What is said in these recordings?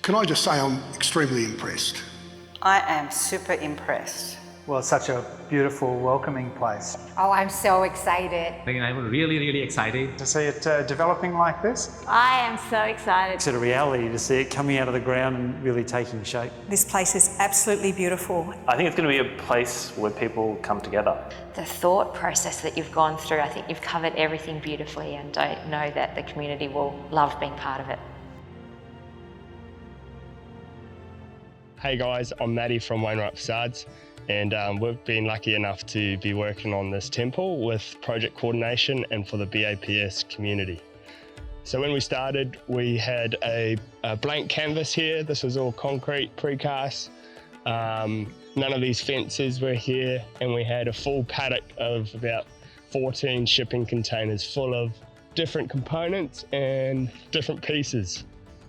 Can I just say I'm extremely impressed? I am super impressed. Well, it's such a beautiful, welcoming place. Oh, I'm so excited. I'm really excited To see it developing like this. I am so excited. It's a reality to see it coming out of the ground and really taking shape. This place is absolutely beautiful. I think it's going to be a place where people come together. The thought process that you've gone through, I think you've covered everything beautifully, and I know that the community will love being part of it. Hey guys, I'm Matty from Wainwright Facades, and we've been lucky enough to be working on this temple with project coordination and for the BAPS community. So when we started, we had a blank canvas here. This was all concrete, precast. None of these fences were here, and we had a full paddock of about 14 shipping containers full of different components and different pieces.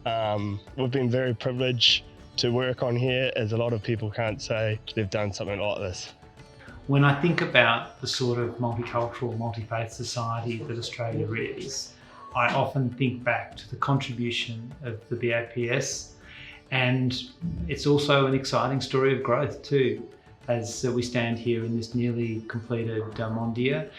We've been very privileged to work on here, as a lot of people can't say they've done something like this. When I think about the sort of multicultural, multi-faith society that Australia is, I often think back to the contribution of the BAPS, and it's also an exciting story of growth too. As we stand here in this nearly completed Mandir,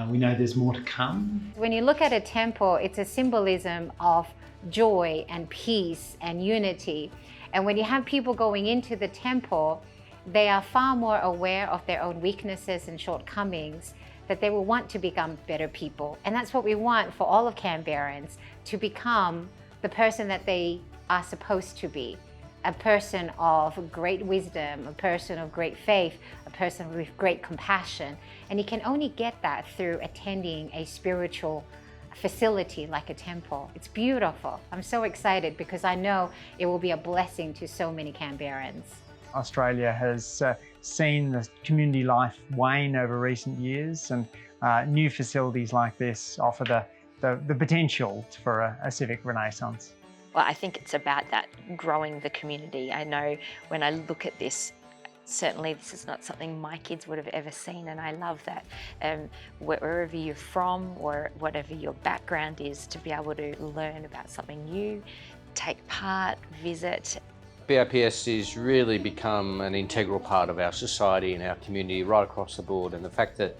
we know there's more to come. When you look at a temple, it's a symbolism of joy and peace and unity. And when you have people going into the temple, they are far more aware of their own weaknesses and shortcomings, that they will want to become better people. And that's what we want for all of Canberrans, to become the person that they are supposed to be. A person of great wisdom, a person of great faith, a person with great compassion. And you can only get that through attending a spiritual facility like a temple. It's beautiful. I'm so excited because I know it will be a blessing to so many Canberrans. Australia has seen the community life wane over recent years, and new facilities like this offer the potential for a civic renaissance. Well, I think it's about that, growing the community. I know when I look at this, certainly this is not something my kids would have ever seen, and I love that. Wherever you're from or whatever your background is, to be able to learn about something new, take part, visit. BAPS has really become an integral part of our society and our community right across the board, and the fact that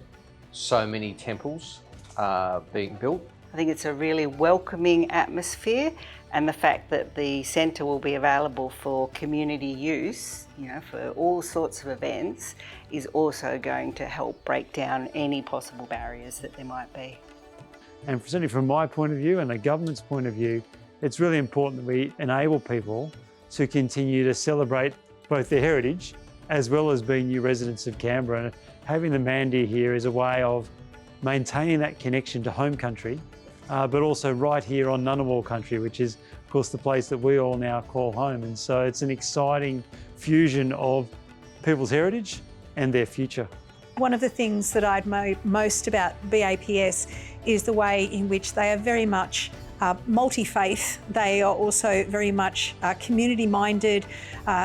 so many temples are being built. I think it's a really welcoming atmosphere, and the fact that the centre will be available for community use, for all sorts of events, is also going to help break down any possible barriers that there might be. And certainly from my point of view and the government's point of view, it's really important that we enable people to continue to celebrate both their heritage as well as being new residents of Canberra. And having the Mandir here is a way of maintaining that connection to home country, but also right here on Ngunnawal country, which is of course the place that we all now call home. And so it's an exciting fusion of people's heritage and their future. One of the things that I admire most about BAPS is the way in which they are very much multi-faith. They are also very much community-minded,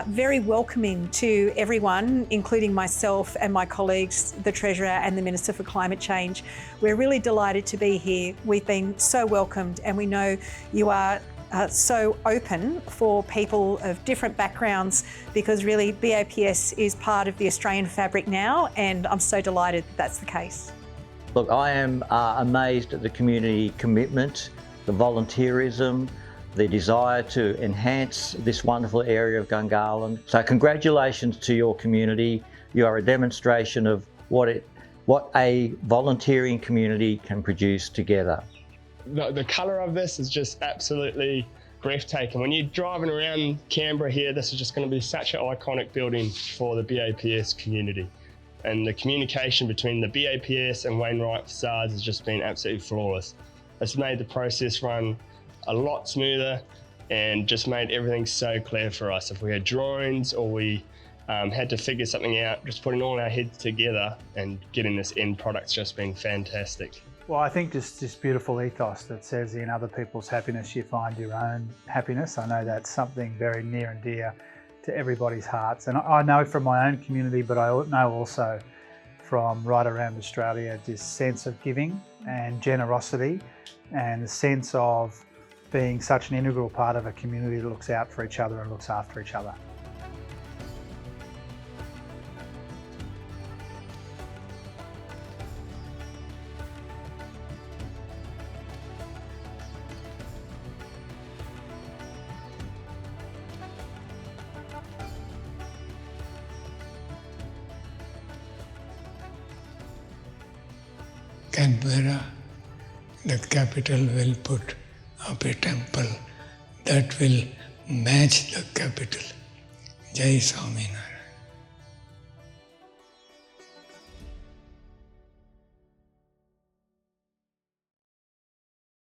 very welcoming to everyone, including myself and my colleagues, the Treasurer and the Minister for Climate Change. We're really delighted to be here. We've been so welcomed, and we know you are so open for people of different backgrounds, because really BAPS is part of the Australian fabric now, and I'm so delighted that that's the case. Look, I am amazed at the community commitment, the volunteerism, the desire to enhance this wonderful area of Gungahlin. So congratulations to your community. You are a demonstration of what a volunteering community can produce together. The colour of this is just absolutely breathtaking. When you're driving around Canberra here, this is just going to be such an iconic building for the BAPS community. And the communication between the BAPS and Wainwright Facades has just been absolutely flawless. It's made the process run a lot smoother and just made everything so clear for us. If we had drawings or we had to figure something out, just putting all our heads together and getting this end product's just been fantastic. Well, I think just this beautiful ethos that says in other people's happiness you find your own happiness. I know that's something very near and dear to everybody's hearts. And I know from my own community, but I know also from right around Australia, this sense of giving and generosity and the sense of being such an integral part of a community that looks out for each other and looks after each other. Canberra, the capital, will put up a temple that will match the capital. Jai Swaminarayan.